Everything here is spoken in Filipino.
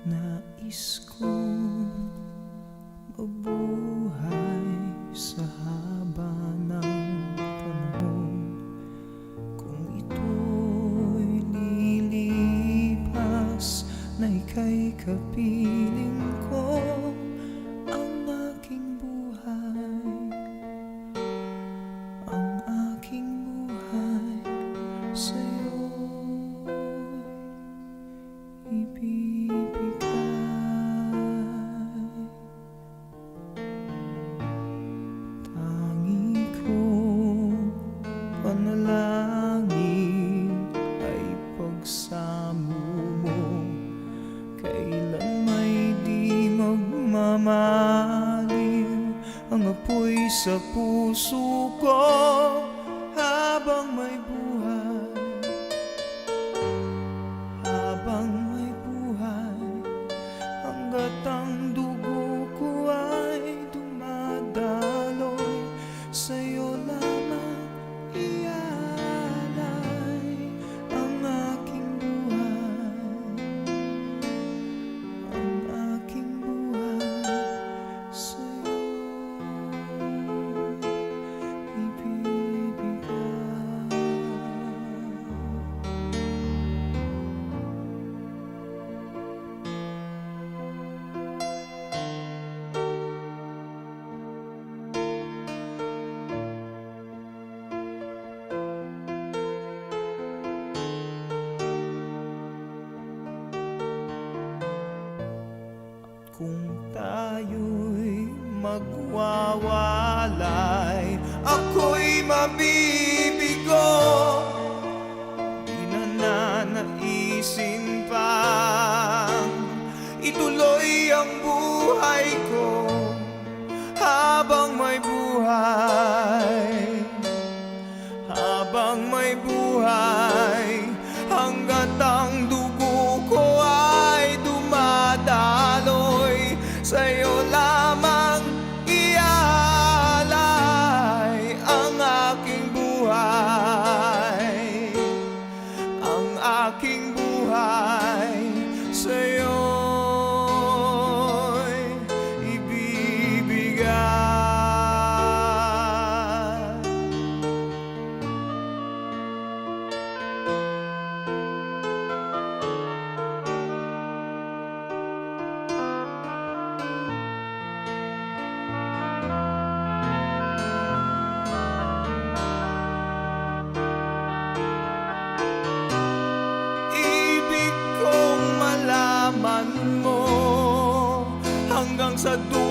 Nais kong mabuhay sa haba ng panahon. Kung ito'y lilipas na ika'y kapiling ko, ang aking buhay, ang aking buhay sa'yo'y ibibigay. Tangi kong panalangin ay pagsamo mo, kailan may di magmamaliw ang apoy sa puso ko habang may buhay, habang may buhay, hanggat ang dugo ko ay dumadaloy, sa'yo lamang ialay ang aking buhay, ang aking buhay sa'yo ibibigay. Kung tayo'y magwawalay, ako'y mabibigo. Di na nanaisin pang ituloy ang buhay ko habang may buhay, habang may buhay, hanggat ang dugo ko ay dumadaloy, sa'yo lamang ialay ang aking buhay, ang aking buhay sa'yo'y ibibigay. Ibig kong malaman mo hanggang sa dulo